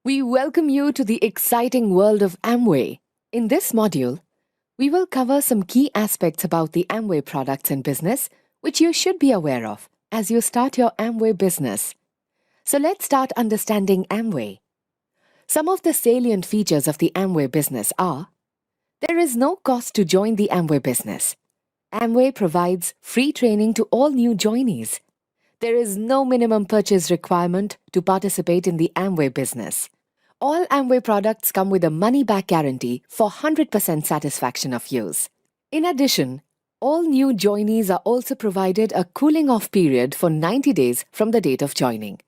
We welcome you to the exciting world of Amway. In this module, we will cover some key aspects about the Amway products and business, which you should be aware of as you start your Amway business. So let's start understanding Amway. Some of the salient features of the Amway business are: there is no cost to join the Amway business. Amway provides free training to all new joinees. There is no minimum purchase requirement to participate in the Amway business. All Amway products come with a money-back guarantee for 100% satisfaction of use. In addition, all new joinees are also provided a cooling-off period for 90 days from the date of joining.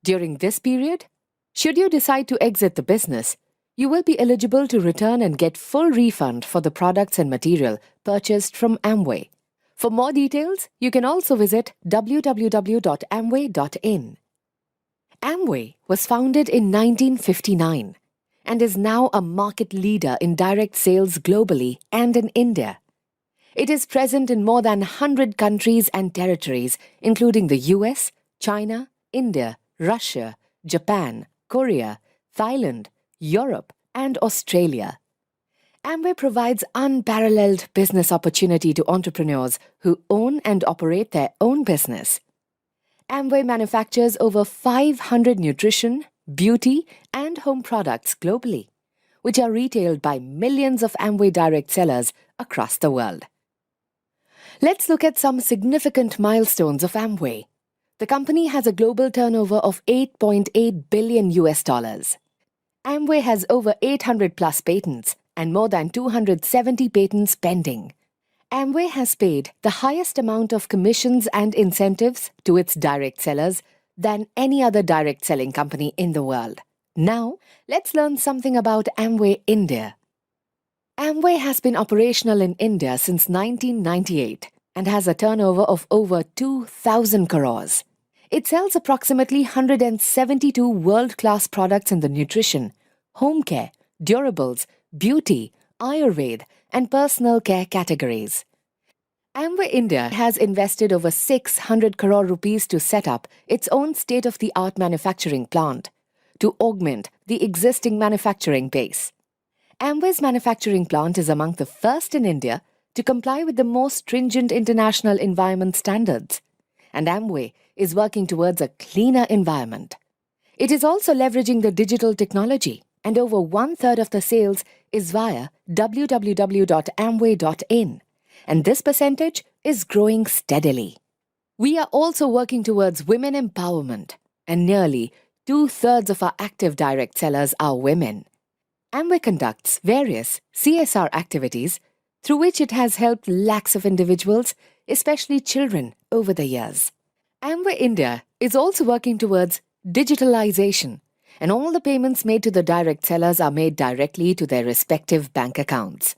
During this period, should you decide to exit the business, you will be eligible to return and get full refund for the products and material purchased from Amway. For more details, you can also visit www.amway.in. Amway was founded in 1959 and is now a market leader in direct sales globally and in India. It is present in more than 100 countries and territories, including the US, China, India, Russia, Japan, Korea, Thailand, Europe, and Australia. Amway provides unparalleled business opportunity to entrepreneurs who own and operate their own business. Amway manufactures over 500 nutrition, beauty, and home products globally, which are retailed by millions of Amway direct sellers across the world. Let's look at some significant milestones of Amway. The company has a global turnover of $8.8 billion. Amway has over 800 plus patents and more than 270 patents pending. Amway has paid the highest amount of commissions and incentives to its direct sellers than any other direct selling company in the world. Now, let's learn something about Amway India. Amway has been operational in India since 1998 and has a turnover of over 2,000 crores. It sells approximately 172 world-class products in the nutrition, home care, durables, beauty, Ayurveda, and personal care categories. Amway India has invested over 600 crore rupees to set up its own state-of-the-art manufacturing plant to augment the existing manufacturing base. Amway's manufacturing plant is among the first in India to comply with the most stringent international environment standards, and Amway is working towards a cleaner environment. It is also leveraging the digital technology, and over 1/3 of the sales is via www.amway.in, and this percentage is growing steadily. We are also working towards women empowerment, and nearly 2/3 of our active direct sellers are women. Amway conducts various CSR activities through which it has helped lakhs of individuals, especially children, over the years. Amway India is also working towards digitalization, and all the payments made to the direct sellers are made directly to their respective bank accounts.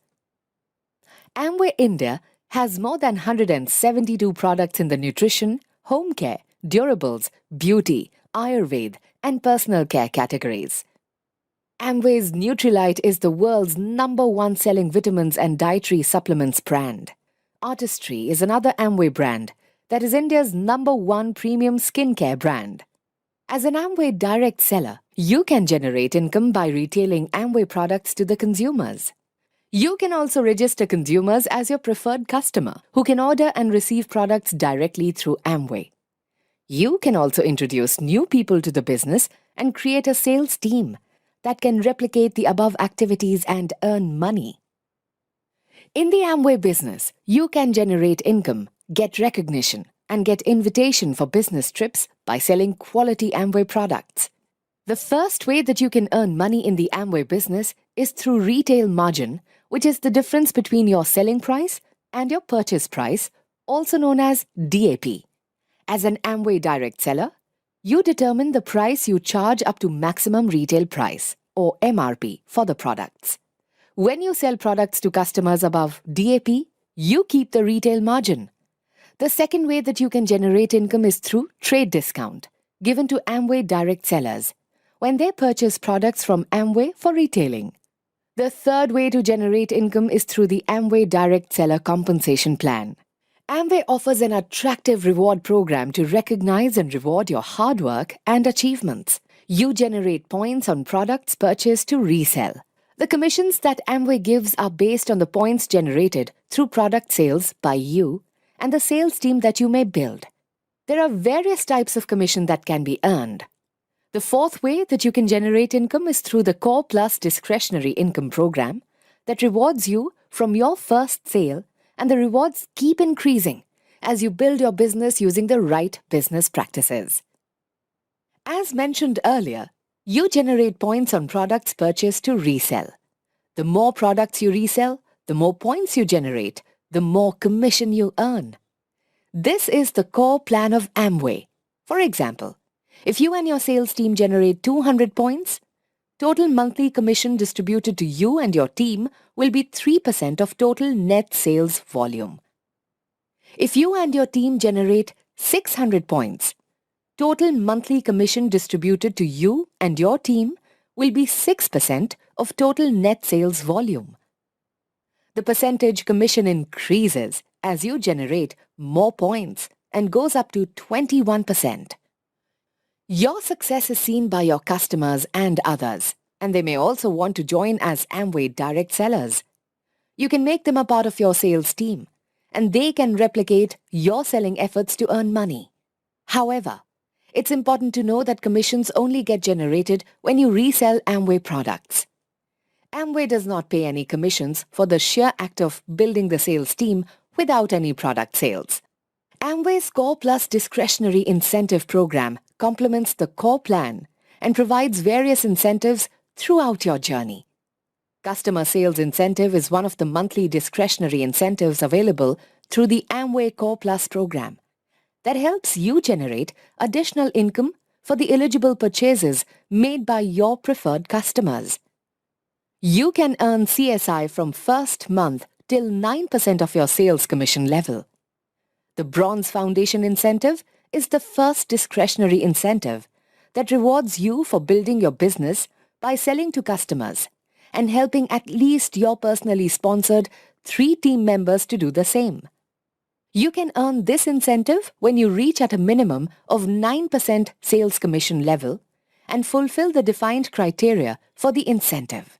Amway India has more than 172 products in the nutrition, home care, durables, beauty, Ayurveda, and personal care categories. Amway's Nutrilite is the world's #1 selling vitamins and dietary supplements brand. Artistry is another Amway brand that is India's #1 premium skincare brand. As an Amway direct seller, you can generate income by retailing Amway products to the consumers. You can also register consumers as your preferred customer who can order and receive products directly through Amway. You can also introduce new people to the business and create a sales team that can replicate the above activities and earn money. In the Amway business, you can generate income, get recognition, and get invitation for business trips by selling quality Amway products. The first way that you can earn money in the Amway business is through retail margin, which is the difference between your selling price and your purchase price, also known as DAP. As an Amway direct seller, you determine the price you charge up to maximum retail price, or MRP, for the products. When you sell products to customers above DAP, you keep the retail margin. The second way that you can generate income is through trade discount, given to Amway direct sellers when they purchase products from Amway for retailing. The third way to generate income is through the Amway direct seller compensation plan. Amway offers an attractive reward program to recognize and reward your hard work and achievements. You generate points on products purchased to resell. The commissions that Amway gives are based on the points generated through product sales by you and the sales team that you may build. There are various types of commission that can be earned. The fourth way that you can generate income is through the Core Plus discretionary income program that rewards you from your first sale, and the rewards keep increasing as you build your business using the right business practices. As mentioned earlier, you generate points on products purchased to resell. The more products you resell, the more points you generate, the more commission you earn. This is the core plan of Amway. For example, if you and your sales team generate 200 points, total monthly commission distributed to you and your team will be 3% of total net sales volume. If you and your team generate 600 points, total monthly commission distributed to you and your team will be 6% of total net sales volume. The percentage commission increases as you generate more points and goes up to 21%. Your success is seen by your customers and others, and they may also want to join as Amway direct sellers. You can make them a part of your sales team, and they can replicate your selling efforts to earn money. However, it's important to know that commissions only get generated when you resell Amway products. Amway does not pay any commissions for the sheer act of building the sales team without any product sales. Amway's Core Plus discretionary incentive program complements the core plan and provides various incentives throughout your journey. Customer sales incentive is one of the monthly discretionary incentives available through the Amway Core Plus program that helps you generate additional income for the eligible purchases made by your preferred customers. You can earn CSI from first month till 9% of your sales commission level. The Bronze Foundation incentive is the first discretionary incentive that rewards you for building your business by selling to customers and helping at least your personally sponsored 3 team members to do the same. You can earn this incentive when you reach at a minimum of 9% sales commission level and fulfill the defined criteria for the incentive.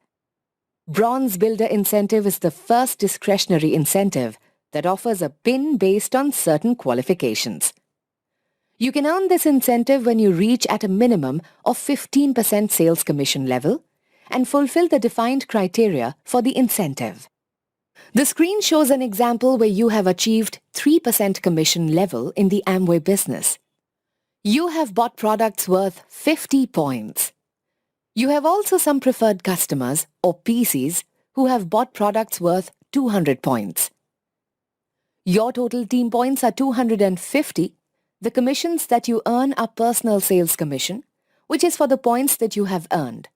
Bronze Builder incentive is the first discretionary incentive that offers a pin based on certain qualifications. You can earn this incentive when you reach at a minimum of 15% sales commission level and fulfill the defined criteria for the incentive. The screen shows an example where you have achieved 3% commission level in the Amway business. You have bought products worth 50 points. You have also some preferred customers or PCs who have bought products worth 200 points. Your total team points are 250. The commissions that you earn are personal sales commission, which is for the points that you have earned,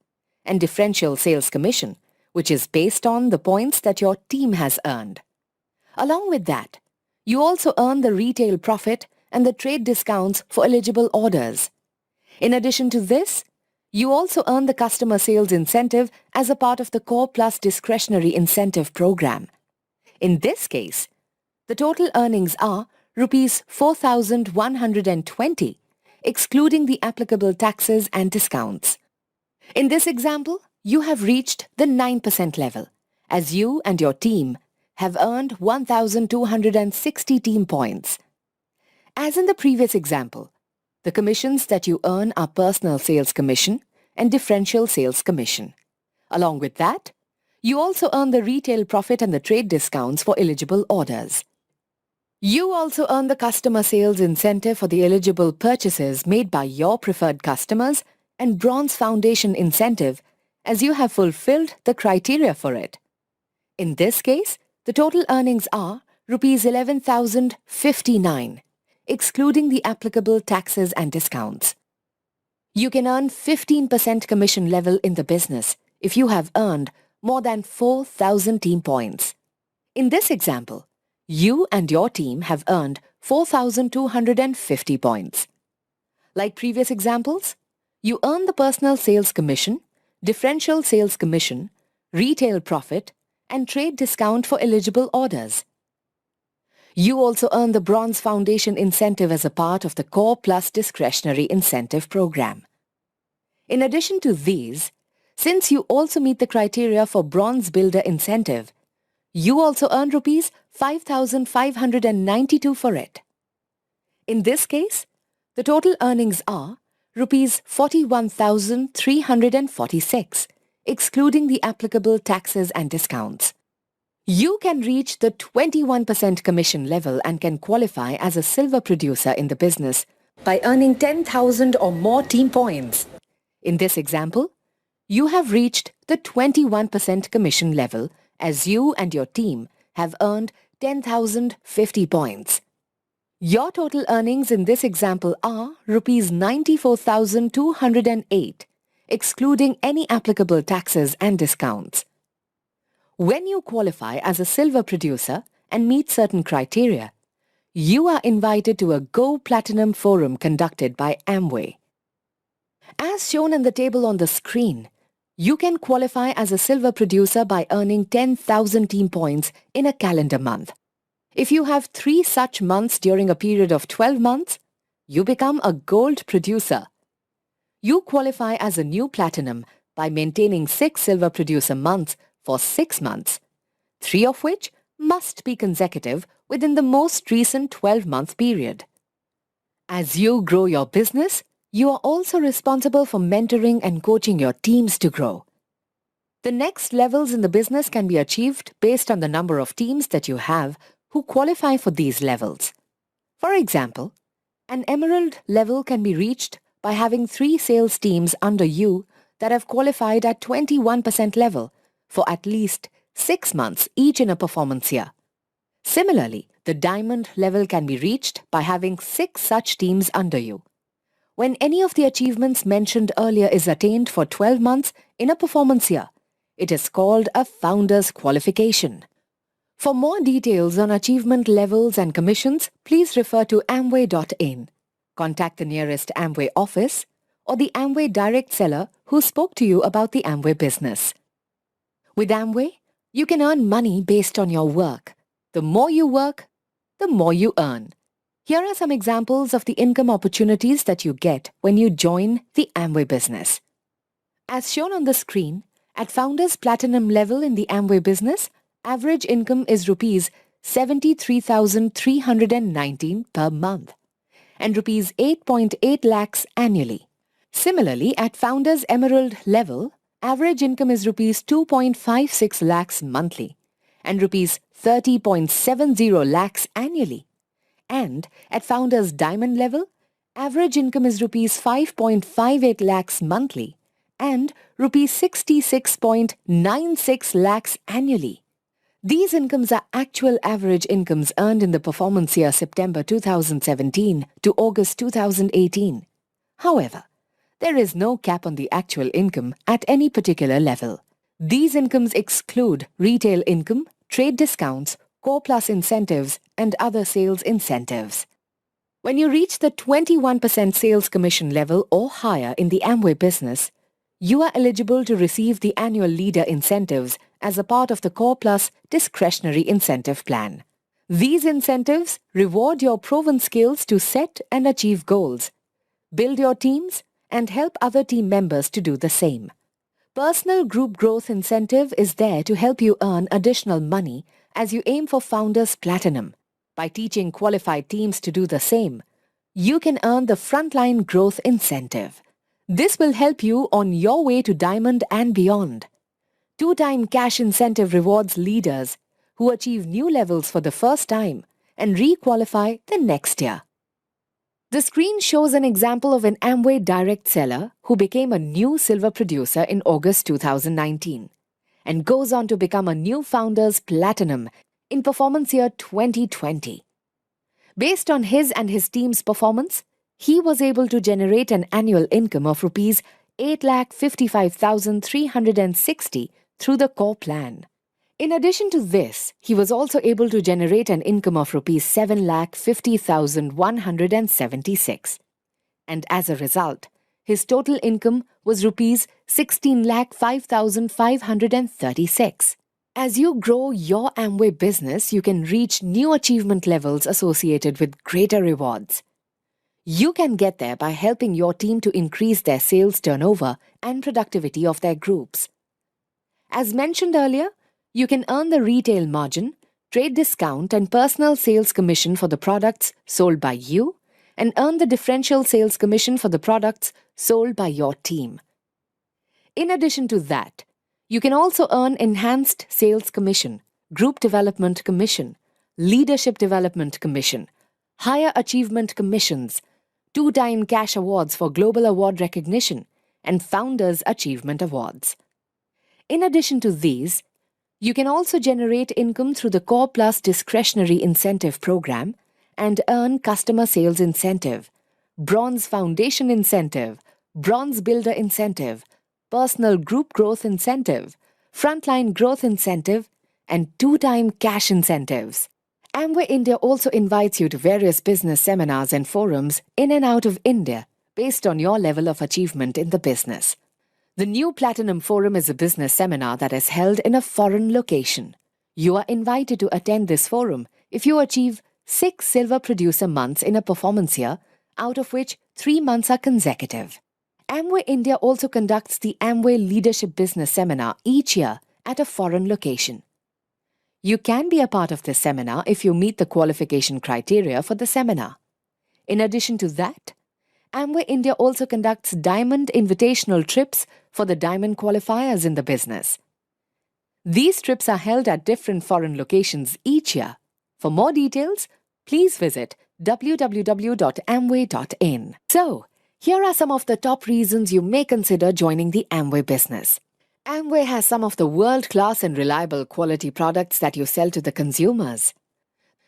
and differential sales commission, which is based on the points that your team has earned. Along with that, you also earn the retail profit and the trade discounts for eligible orders. In addition to this, you also earn the customer sales incentive as a part of the Core Plus discretionary incentive program. In this case, the total earnings are Rs 4,120, excluding the applicable taxes and discounts. In this example, you have reached the 9% level, as you and your team have earned 1,260 team points. As in the previous example, the commissions that you earn are personal sales commission and differential sales commission. Along with that, you also earn the retail profit and the trade discounts for eligible orders. You also earn the customer sales incentive for the eligible purchases made by your preferred customers and Bronze Foundation incentive as you have fulfilled the criteria for it. In this case, the total earnings are Rs 11,059, excluding the applicable taxes and discounts. You can earn 15% commission level in the business if you have earned more than 4,000 team points. In this example, you and your team have earned 4,250 points. Like previous examples, you earn the personal sales commission, differential sales commission, retail profit, and trade discount for eligible orders. You also earn the Bronze Foundation incentive as a part of the Core Plus discretionary incentive program. In addition to these, since you also meet the criteria for Bronze Builder incentive, you also earn rupees 5,592 for it. In this case, the total earnings are rupees 41,346, excluding the applicable taxes and discounts. You can reach the 21% commission level and can qualify as a silver producer in the business by earning 10,000 or more team points. In this example, you have reached the 21% commission level as you and your team have earned 10,050 points. Your total earnings in this example are rupees 94,208, excluding any applicable taxes and discounts. When you qualify as a silver producer and meet certain criteria, you are invited to a Go Platinum Forum conducted by Amway. As shown in the table on the screen, you can qualify as a silver producer by earning 10,000 team points in a calendar month. If you have 3 such months during a period of 12 months, you become a gold producer. You qualify as a new platinum by maintaining 6 silver producer months for 6 months, 3 of which must be consecutive within the most recent 12-month period. As you grow your business, you are also responsible for mentoring and coaching your teams to grow. The next levels in the business can be achieved based on the number of teams that you have who qualify for these levels. For example, an emerald level can be reached by having 3 sales teams under you that have qualified at 21% level for at least 6 months each in a performance year. Similarly, the diamond level can be reached by having 6 such teams under you. When any of the achievements mentioned earlier is attained for 12 months in a performance year, it is called a founder's qualification. For more details on achievement levels and commissions, please refer to amway.in. Contact the nearest Amway office or the Amway direct seller who spoke to you about the Amway business. With Amway, you can earn money based on your work. The more you work, the more you earn. Here are some examples of the income opportunities that you get when you join the Amway business. As shown on the screen, at Founders Platinum level in the Amway business, average income is rupees 73,319 per month and rupees 8.8 lakhs annually. Similarly, at Founders Emerald level, average income is rupees 2.56 lakhs monthly and rupees 30.70 lakhs annually. And at Founders Diamond level, average income is rupees 5.58 lakhs monthly and rupees 66.96 lakhs annually. These incomes are actual average incomes earned in the performance year September 2017 to August 2018. However, there is no cap on the actual income at any particular level. These incomes exclude retail income, trade discounts, Core Plus incentives, and other sales incentives. When you reach the 21% sales commission level or higher in the Amway business, you are eligible to receive the annual leader incentives as a part of the Core Plus discretionary incentive plan. These incentives reward your proven skills to set and achieve goals, build your teams, and help other team members to do the same. Personal Group Growth Incentive is there to help you earn additional money as you aim for Founders Platinum. By teaching qualified teams to do the same, you can earn the Frontline Growth Incentive. This will help you on your way to Diamond and beyond. 2-time cash incentive rewards leaders who achieve new levels for the first time and re-qualify the next year. The screen shows an example of an Amway direct seller who became a new silver producer in August 2019 and goes on to become a new Founders Platinum in performance year 2020. Based on his and his team's performance, he was able to generate an annual income of rupees 8,55,360 through the core plan. In addition to this, he was also able to generate an income of rupees 7,50,176. And as a result, his total income was rupees 16,05,536. As you grow your Amway business, you can reach new achievement levels associated with greater rewards. You can get there by helping your team to increase their sales turnover and productivity of their groups. As mentioned earlier, you can earn the retail margin, trade discount and personal sales commission for the products sold by you and earn the differential sales commission for the products sold by your team. In addition to that, you can also earn enhanced sales commission, group development commission, leadership development commission, higher achievement commissions, 2-time cash awards for global award recognition, and Founders Achievement Awards. In addition to these, you can also generate income through the Core Plus Discretionary Incentive Program and earn Customer Sales Incentive, Bronze Foundation Incentive, Bronze Builder Incentive, Personal Group Growth Incentive, Frontline Growth Incentive, and 2-time cash incentives. Amway India also invites you to various business seminars and forums in and out of India based on your level of achievement in the business. The new Platinum Forum is a business seminar that is held in a foreign location. You are invited to attend this forum if you achieve 6 silver producer months in a performance year, out of which 3 months are consecutive. Amway India also conducts the Amway Leadership Business Seminar each year at a foreign location. You can be a part of this seminar if you meet the qualification criteria for the seminar. In addition to that, Amway India also conducts Diamond Invitational trips for the Diamond qualifiers in the business. These trips are held at different foreign locations each year. For more details, please visit www.amway.in. So, here are some of the top reasons you may consider joining the Amway business. Amway has some of the world-class and reliable quality products that you sell to the consumers.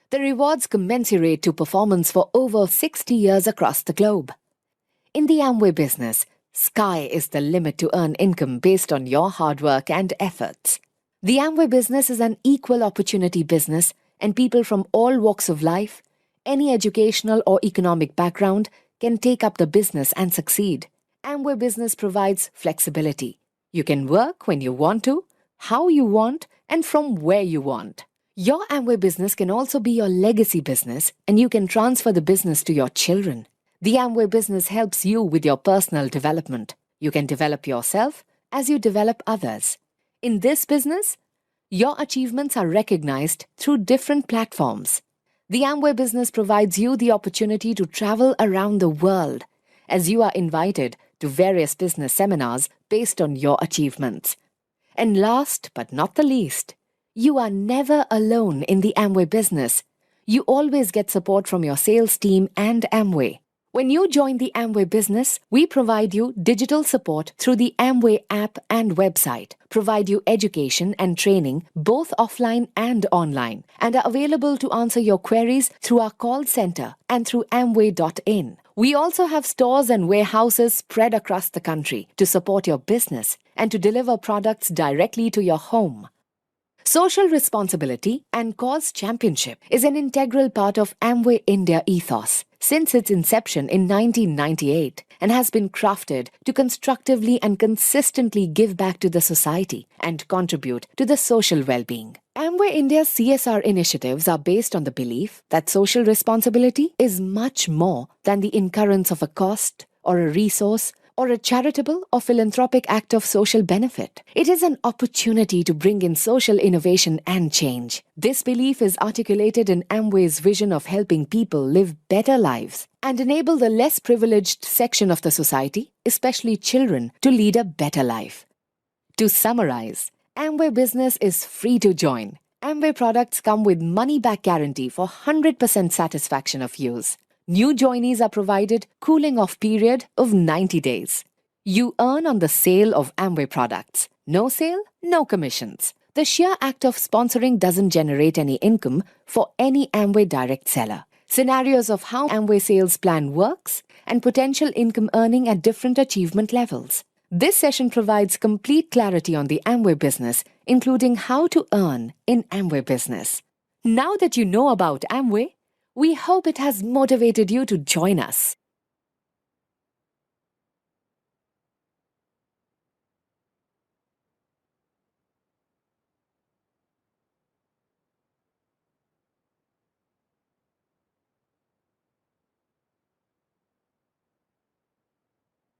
The rewards commensurate to performance for over 60 years across the globe. In the Amway business, sky is the limit to earn income based on your hard work and efforts. The Amway business is an equal opportunity business, and people from all walks of life, any educational or economic background, can take up the business and succeed. Amway business provides flexibility. You can work when you want to, how you want, and from where you want. Your Amway business can also be your legacy business, and you can transfer the business to your children. The Amway business helps you with your personal development. You can develop yourself as you develop others. In this business, your achievements are recognized through different platforms. The Amway business provides you the opportunity to travel around the world, as you are invited to various business seminars based on your achievements. And last but not the least, you are never alone in the Amway business. You always get support from your sales team and Amway. When you join the Amway business, we provide you digital support through the Amway app and website, provide you education and training both offline and online, and are available to answer your queries through our call center and through Amway.in. We also have stores and warehouses spread across the country to support your business and to deliver products directly to your home. Social responsibility and cause championship is an integral part of Amway India ethos since its inception in 1998 and has been crafted to constructively and consistently give back to the society and contribute to the social well-being. Amway India's CSR initiatives are based on the belief that social responsibility is much more than the incurrence of a cost or a resource or a charitable or philanthropic act of social benefit. It is an opportunity to bring in social innovation and change. This belief is articulated in Amway's vision of helping people live better lives and enable the less privileged section of the society, especially children, to lead a better life. To summarize, Amway business is free to join. Amway products come with money-back guarantee for 100% satisfaction of use. New joinees are provided cooling off period of 90 days. You earn on the sale of Amway products. No sale, no commissions. The sheer act of sponsoring doesn't generate any income for any Amway direct seller. Scenarios of how Amway sales plan works and potential income earning at different achievement levels. This session provides complete clarity on the Amway business, including how to earn in Amway business. Now that you know about Amway, we hope it has motivated you to join us.